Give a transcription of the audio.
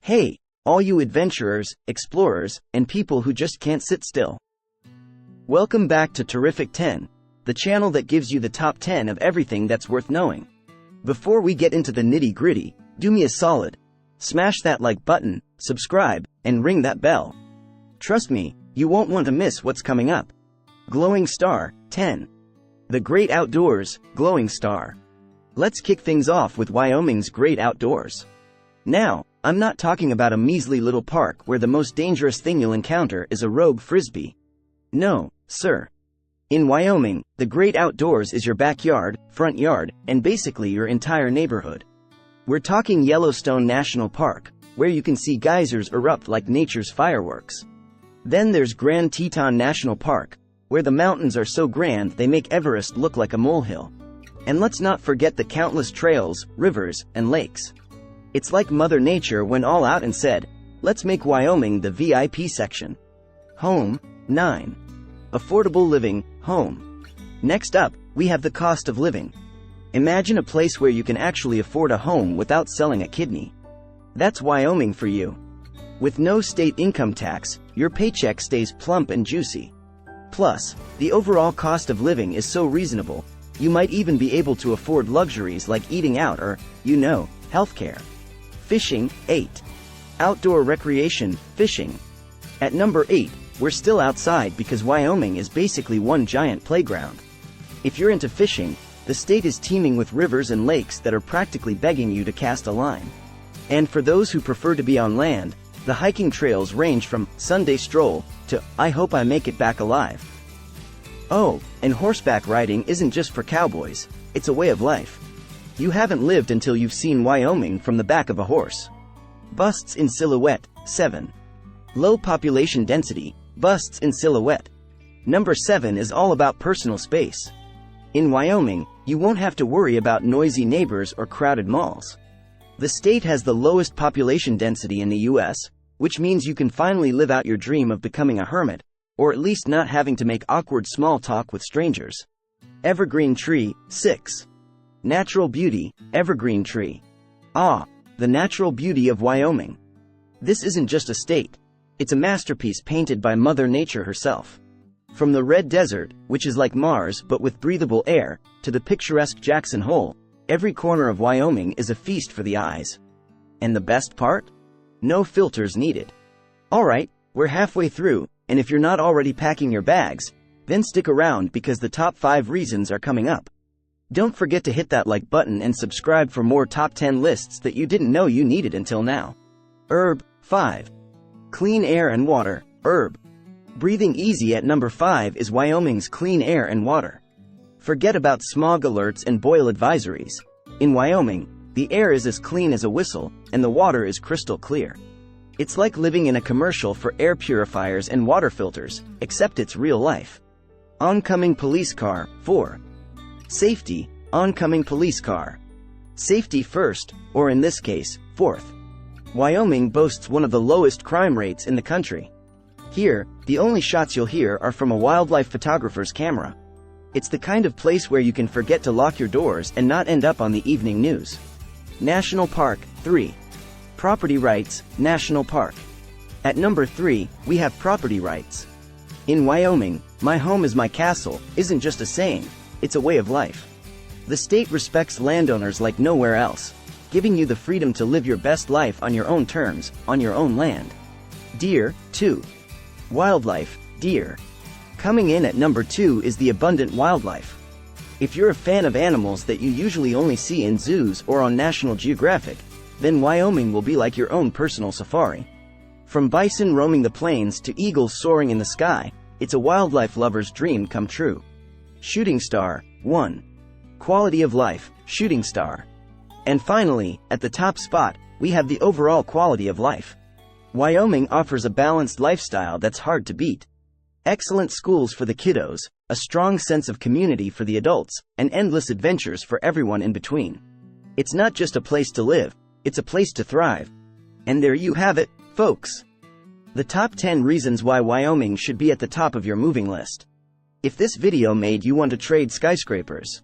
Hey, all you adventurers, explorers, and people who just can't sit still. Welcome back to TerrificTen, the channel that gives you the top 10 of everything that's worth knowing. Before we get into the nitty-gritty, do me a solid. Smash that like button, subscribe, and ring that bell. Trust me, you won't want to miss what's coming up. Glowing Star, 10. The Great Outdoors, Glowing Star. Let's kick things off with Wyoming's Great Outdoors. Now, I'm not talking about a measly little park where the most dangerous thing you'll encounter is a rogue frisbee. No, sir. In Wyoming, the Great Outdoors is your backyard, front yard, and basically your entire neighborhood. We're talking Yellowstone National Park, where you can see geysers erupt like nature's fireworks. Then there's Grand Teton National Park, where the mountains are so grand they make Everest look like a molehill. And let's not forget the countless trails, rivers, and lakes. It's like Mother Nature went all out and said, let's make Wyoming the VIP section. Home, 9. Affordable living, home. Next up, we have the cost of living. Imagine a place where you can actually afford a home without selling a kidney. That's Wyoming for you. With no state income tax, your paycheck stays plump and juicy. Plus, the overall cost of living is so reasonable, you might even be able to afford luxuries like eating out or, healthcare. Fishing, 8. Outdoor recreation, fishing. At number 8, we're still outside because Wyoming is basically one giant playground. If you're into fishing, the state is teeming with rivers and lakes that are practically begging you to cast a line. And for those who prefer to be on land, the hiking trails range from Sunday stroll to I hope I make it back alive. Oh, and horseback riding isn't just for cowboys, it's a way of life. You haven't lived until you've seen Wyoming from the back of a horse. Busts in silhouette, 7. Low population density, busts in silhouette. Number 7 is all about personal space. In Wyoming, you won't have to worry about noisy neighbors or crowded malls. The state has the lowest population density in the US, which means you can finally live out your dream of becoming a hermit, or at least not having to make awkward small talk with strangers. Evergreen tree, 6. Natural beauty, evergreen tree. Ah, the natural beauty of Wyoming. This isn't just a state. It's a masterpiece painted by Mother Nature herself. From the red desert, which is like Mars but with breathable air, to the picturesque Jackson Hole, every corner of Wyoming is a feast for the eyes. And the best part? No filters needed. Alright, we're halfway through, and if you're not already packing your bags, then stick around because the top 5 reasons are coming up. Don't forget to hit that like button and subscribe for more top 10 lists that you didn't know you needed until now. 5. Clean air and water, Breathing easy at number 5 is Wyoming's clean air and water. Forget about smog alerts and boil advisories. In Wyoming, the air is as clean as a whistle, and the water is crystal clear. It's like living in a commercial for air purifiers and water filters, except it's real life. Oncoming police car, 4. Safety, oncoming police car. Safety first, or in this case, 4th. Wyoming boasts one of the lowest crime rates in the country. Here, the only shots you'll hear are from a wildlife photographer's camera. It's the kind of place where you can forget to lock your doors and not end up on the evening news. National Park, 3. Property rights, National Park. At number 3, we have property rights. In Wyoming, my home is my castle isn't just a saying, it's a way of life. The state respects landowners like nowhere else, giving you the freedom to live your best life on your own terms, on your own land. Deer, 2. Wildlife, deer. Coming in at number 2 is the abundant wildlife. If you're a fan of animals that you usually only see in zoos or on National Geographic, then Wyoming will be like your own personal safari. From bison roaming the plains to eagles soaring in the sky, it's a wildlife lover's dream come true. Shooting star, 1. Quality of life, shooting star. And finally, at the top spot, we have the overall quality of life. Wyoming offers a balanced lifestyle that's hard to beat. Excellent schools for the kiddos, a strong sense of community for the adults, and endless adventures for everyone in between. It's not just a place to live, it's a place to thrive. And there you have it, folks. The top 10 reasons why Wyoming should be at the top of your moving list. If this video made you want to trade skyscrapers,